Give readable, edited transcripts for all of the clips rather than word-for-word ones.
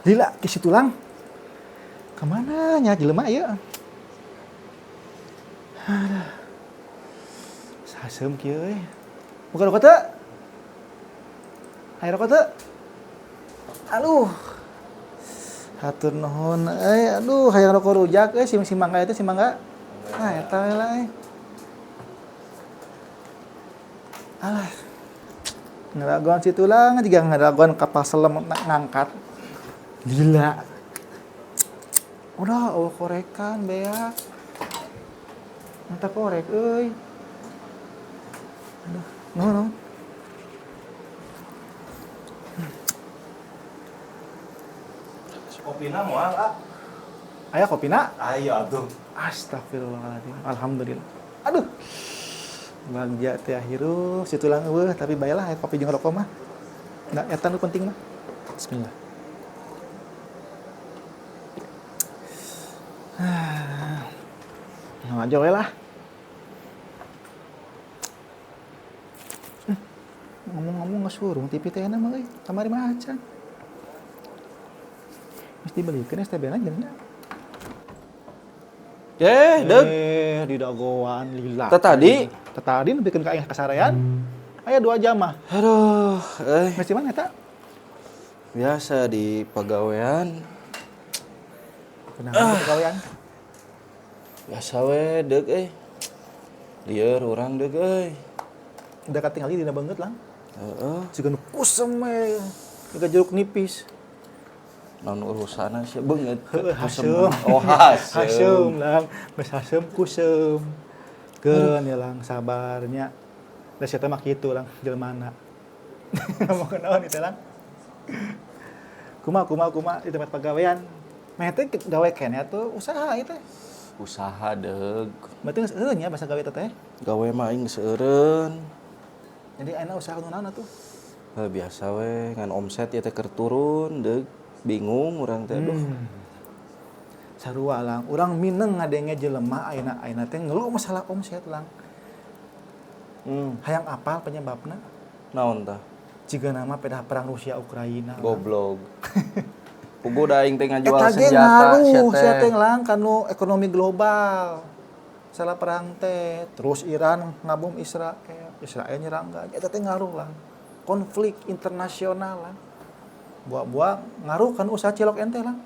Lila ke situ lang. Kemana nya jelema ieu? Saseum kieu euy. Buka rokok teu? Aya rokok teu? Aduh. Hatur nuhun euy, aduh hayang rokok rujak euy si mangga eta si mangga. Ah eta we lah euy. Alah. Ngeraguan situ lang jiga ngeraguan kapal selam ngangkat. Gila. Udah, korekan bea. Mata korek euy. Aduh, nuhun. Kopina moal, ah. Aya kopina? Ayo atuh. Astagfirullahaladzim. Alhamdulillah. Aduh. Bagja teh hirup situ lang eueuh tapi bayalah aya kopi jeung rokok mah. Da eta nu penting mah. Bismillah. Ngajo we lah. Ngomong-ngomong ngesurung TV teh na mah euy. Kamari mah acan. Mesti dibelikeun STB-na jeung Deug. di dagoan lila. Tadi nebikeun ka aing kasarean. Aya 2 jam mah. Aduh, Mesti mana eta? biasa di pagawean. Kenapa pegawaian? Biasa we deug Lieur urang deug Udah katingali dina banget lang. Heeh. Siga nu kusem we. Siga jeruk nipis. Naon urusana sih beungeut. Hasem. Oh, hasem. Hasem lang. Geus hasem kusem. Keun ya lang sabarnya. Da sia teh mah kitu lang jelmana. Ngomong naon itu lang. Kumaha di tempat pegawaian. Meh teh gawe keneh tuh usaha ieu teh. Usaha deug. Berarti geus eueuh nya bahasa gawe teh. Gawe mah aing geus eureun. Jadi ayeuna usaha nu naon atuh? Biasa we ngan omset ieu teh keur turun deug. Bingung urang teh aduh. Sarua lang, urang mineng ngadenge jelema ayeuna teh ngeluh masalah omset lang. Hayang apal penyebabna? Naon tah? Jiga nama pedah perang Rusia Ukraina. Goblok. Pugu da aing teh ngajual Eta ge senjata ngaruh sia teh lang kanu ekonomi global. Salah perang teh, terus Iran ngabom Israel nyerang gak. Eta teh ngaruh lang. Konflik internasional lang. Buah-buah ngaruh kan usaha cilok ente lang.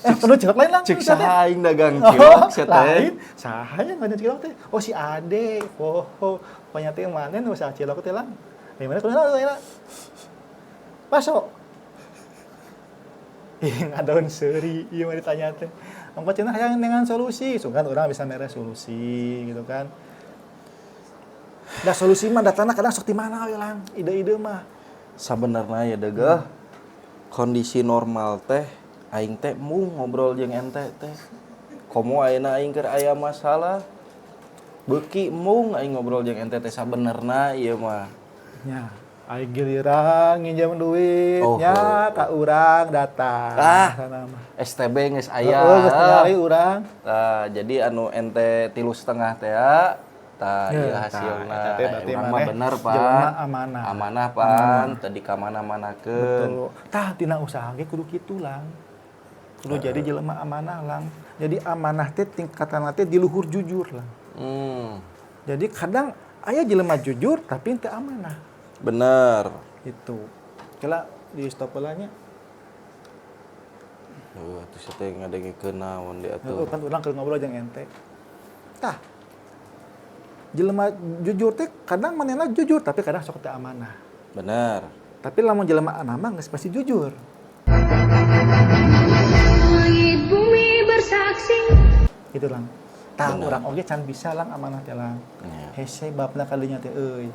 Kanu cilok lain lang. Cek saha aing dagang cilok sia teh. Lain. Saha yang ngadain cilok teh? Oh si Ade. Pokoknya teh manen usaha cilok teh lang. Gimana kudu naon Pasok. Ngadaun seuri ieu mah ditanya teh. Angkot cenah hayang dengan solusi, sungkan urang bisa mere solusi gitu kan. Da solusi mah datangna kadang sok ti mana we lang, ide-ide mah. Sabenerna ya deugeuh. Kondisi normal teh aing teh mung ngobrol jeung ente teh. Komo ayeuna aing keur aya masalah. Beuki mung aing ngobrol jeung ente teh sabenerna ieu mah. Nya, aing giliran nginjem duit nya ka urang datang. Sana mah. STB geus aya. Geus ningali urang. Tah, jadi anu ente 3,5 teh tah ieu hasilna. Urang mah bener, Pan. Amanah, Pan. Tadi ka mana-manakeun. Betul. Tah tina usaha ge kudu kitu lang. Kudu jadi jelema amanah lang. Jadi amanah teh tingkatan teh di luhur jujur lang. Jadi kadang aya jelema jujur tapi teu amanah. Bener. Itu. Kela di stop heula nya. Atuh sia teh ngadengikeun naon di atuh. Kan urang keur ngobrol jeung ente. Tah. Jelema jujur teh kadang manehna jujur tapi kadang sok teu amanah. Bener. Tapi lamun jelema amanah mah geus pasti jujur. Langit bumi bersaksi. Gitu lang. Tah urang oge can bisa lang amanah teh lang. Hese babna kadinya teh euy.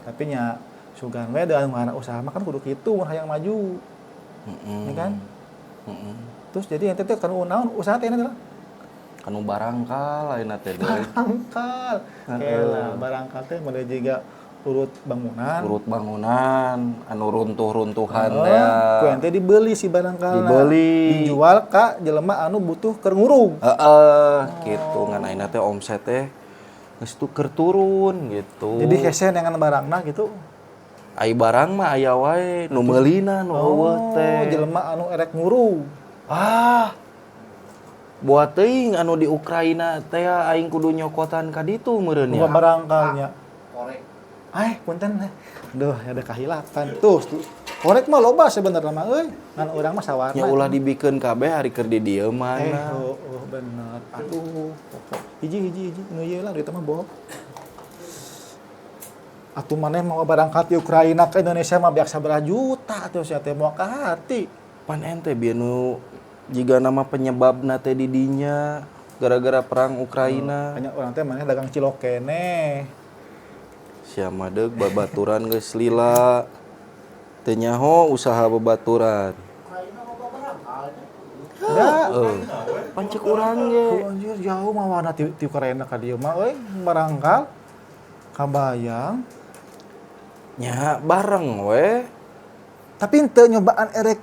Tapi nya sugan we da ngaranna usaha mah kan kudu kitu mun hayang maju. Ya kan? Terus jadi ente teh kanu naon usaha teh lah. Kanu barangkal ayeuna teh deui. Barangkal. Kela barangkal teh model jiga urut bangunan anu runtuh-runtuhan teh. Ku ente dibeli si barangkalna. Dijual ka jelema anu butuh keur ngurung. Gitu ngan ayeuna teh omset teh geus tuh keur turun gitu. Jadi hese dengan barangna gitu. Ai barang mah aya wae nu meulina nu eueuh teh. jelema anu erek nguru. Ah. Buat teuing anu di Ukraina teh aing kudu nyokotan ka ditu meureun Boga ya. barangkalnya. Punten. Duh, ada kahilapan. Tuh. Korek mah loba sebenarnya mah euy. Ngan urang mah sawarna. Nya ulah dibikeun kabeh hari keur di dieu mana. Bener. Aduh. Hiji nu ieu lah eta mah bohong. Atuh maneh mau berangkat di Ukraina ke Indonesia mah biasa sabaraha juta atuh sia teh moal ka hati. Pan ente bieu nu jiga nama penyebabna teh di dinya gara-gara perang Ukraina. Banyak orang teh maneh dagang cilok keneh. Sia mah deuk babaturan geus lila. Teu nyaho usaha babaturan. Da. Pancek urang ge. Anjir jauh mah warna ti Ukraina ka dieu mah euy barangkal kabayang. Nya bareng we. Tapi henteu nyobaan erek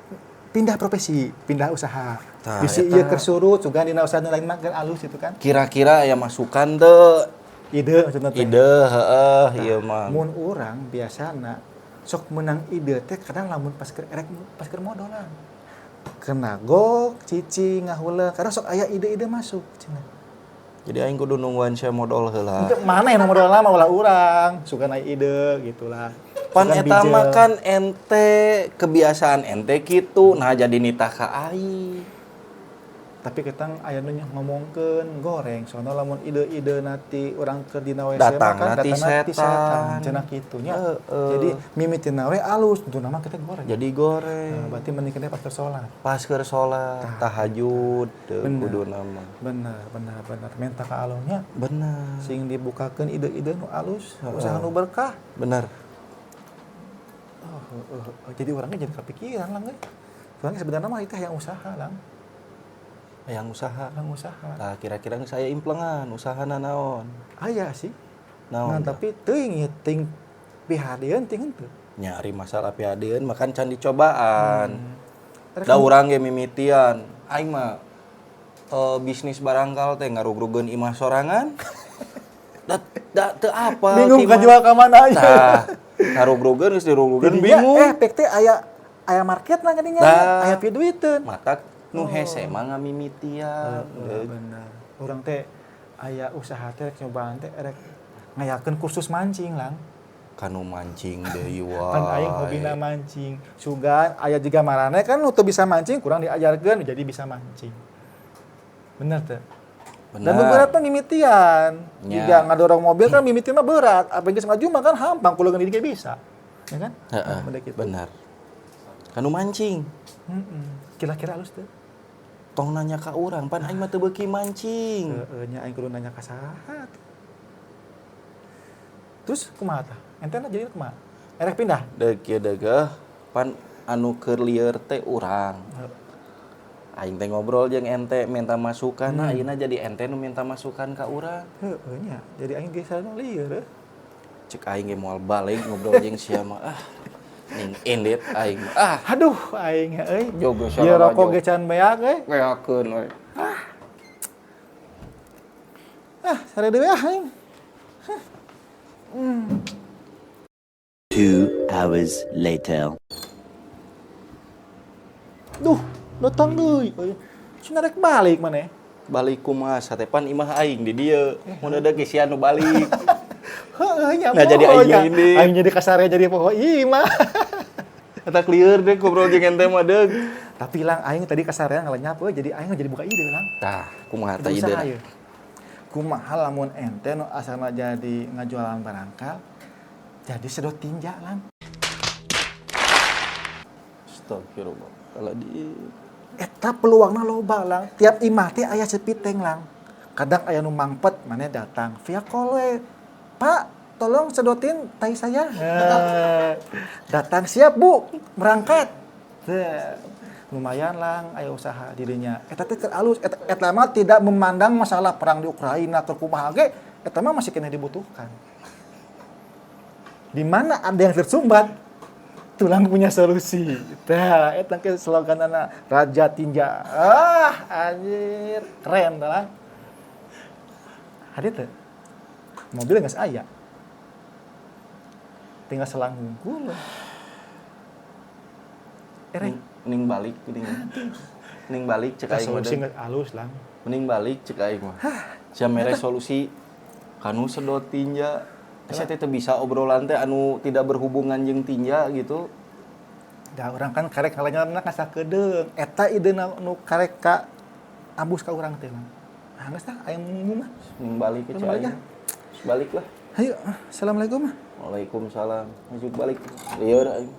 pindah profesi, pindah usaha. Tah, Bisi eta. ieu keur surut, sugan dina usaha nu lain mah keur alus itu kan. Kira-kira aya masukan teu? Ide maksudna teh. Ide heeh ieu mah. Mun urang biasana sok menang ide teh kadang lamun pas keur modolan. Kena gok, cicing, ngahuleung, kadang sok aya ide-ide masuk cenah. Jadi aing kudu nungguan sia modal heula. Untuk mana yang modal lama ulah urang, suka naik ide gitulah. Pan Sugan eta bijel. mah kan ente kebiasaan ente kitu, nah jadi nitah ka aing. Tapi kita aya nu ngomongkeun goreng, soalnya lamun ide-ide nanti urang keur dina WC Datangna ti datangna ti setan. cenah kitu nya. Heeh. Jadi mimitina we alus, itu nama kita goreng. Jadi goreng. Nah, berarti mending kita pas keur salat. Pas keur salat tahajud teu Bener. kudu nama. Bener. Menta ka alungnya Bener. sing dibukakeun ide-ide nu alus, usaha nu berkah. Bener. Jadi orangnya jadi kepikiran lah, soalnya sebenarnya mah itu yang usaha lah, Yang usaha. yang usaha. Nah, kira-kira saya implengan usahana naon? Aya sih, Naon? nah, tapi teuing ting pihadeun ting henteu. Nyari masalah piadeun makan can dicobaan. Erek Da urang ge mimitian. Aing mah bisnis barangkal teh ngarugrugeun imah sorangan. Da teu apa. bingung timah. kan jual ka mana aya. Tah, ngarugrugeun geus dirugrugeun Jadinya, bingung. pek teh aya market lah gadinya, Tah. aya piduiteun. Mata nu hese mah ngamimitian. Bener. Urang teh aya usaha teh nyobaan teh erek ngayakeun kursus mancing lang. Kanu mancing deui wae. Kan aing hobina mancing. Sugan aya jiga marane kan nu teu bisa mancing kurang diajarkeun jadi bisa mancing. Bener teh. Dan berat mah mimitian. Nya. Jika ngadorong mobil kan mimiti mah berat. Apa geus maju mah kan hampang kuleun di bisa. Ya kan? Heeh. Beda kitu. Bener. Kanu mancing. Kira-kira halus teh. Tong nanya ka urang, pan aing mah teu beuki mancing. Nya aing kudu nanya ka saha. Terus kumaha tah? Entena jadi kumaha? Erek pindah. Deuk ieu deugeuh, pan anu keur lieur teh urang. Aing teh ngobrol jeung ente minta masukan, ayeuna jadi ente nu minta masukan ka urang. Heeh nya. Jadi aing geus anu lieur. Cek aing ge moal balik ngobrol jeung sia mah ning indit aing. Aduh aing euy. Jogo Ieu rokok ge can beak euy. Weakeun we. Sare deui aing. 2 hours later. Duh, datang deui. Cenah rek balik maneh. Balik kumaha satepan imah aing di dieu. Mun ada ge sia nu balik. Heeh nya. Nah, jadi aing ini. Aing jadi kasare jadi poho imah. Eta clear deh ngobrol jeung ente mah deug. Tapi lang aing tadi kasarean ngalenyap euy jadi aing jadi buka ide lang. Tah, kumaha tah Usaha idena? ieu. Kumaha lamun ente nu asalna jadi ngajualan barangkal jadi sedot tinja lang. Astagfirullah. Kalau di Eta peluangna loba lang. Tiap imah teh aya sepiteng lang. Kadang aya nu mangpet maneh datang via call we. Pak, tolong sedotin tai saya. Datang siap Bu, berangkat. Lumayan lang aya usaha dirinya. Eta teh keur alus, eta mah tidak memandang masalah perang di Ukraina keur kumaha ge, eta mah masih kena dibutuhkan. Di mana ada yang tersumbat, tulang punya solusi. Tah, eta ke sloganana Raja Tinja. Anjir, keren tah lah. Hadi teh. Mobil geus aya. tinggal selang hungkul. Rek, Mending balik geuning. Mending balik cek aing mah. solusi nggak halus lang. Mending balik cek aing mah. Sia mere solusi kanu sedot tinja. Asa teh teu bisa obrolan teh anu tidak berhubungan jeung tinja gitu. Da urang kan karek kalanya kasakedeung. Eta ideuna nu karek ka ambus ka urang teh lang. Ah geus tah aya ngomong mah. Mending balik ke Balik aing. ya. Balik lah. Hayu, assalamualaikum. Waalaikumsalam. Majuk balik. Lieur aing.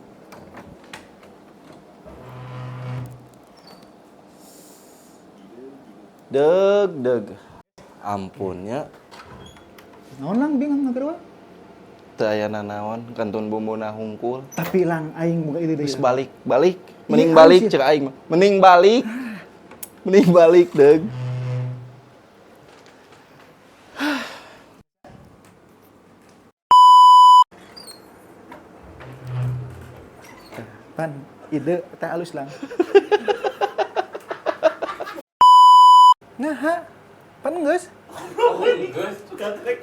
Deg. Ampunnya Naon lang bingung ngageureuh. teu aya nanaon kantun bumbuna hungkul. Tapi lang aing boga ide Terus deui. balik. Mending Iya, balik anjir. cek aing mah. Mending balik. Mending balik, Deg. Pan ide teh halus lang. Ngaha. Pan geus? Geus. Suka trek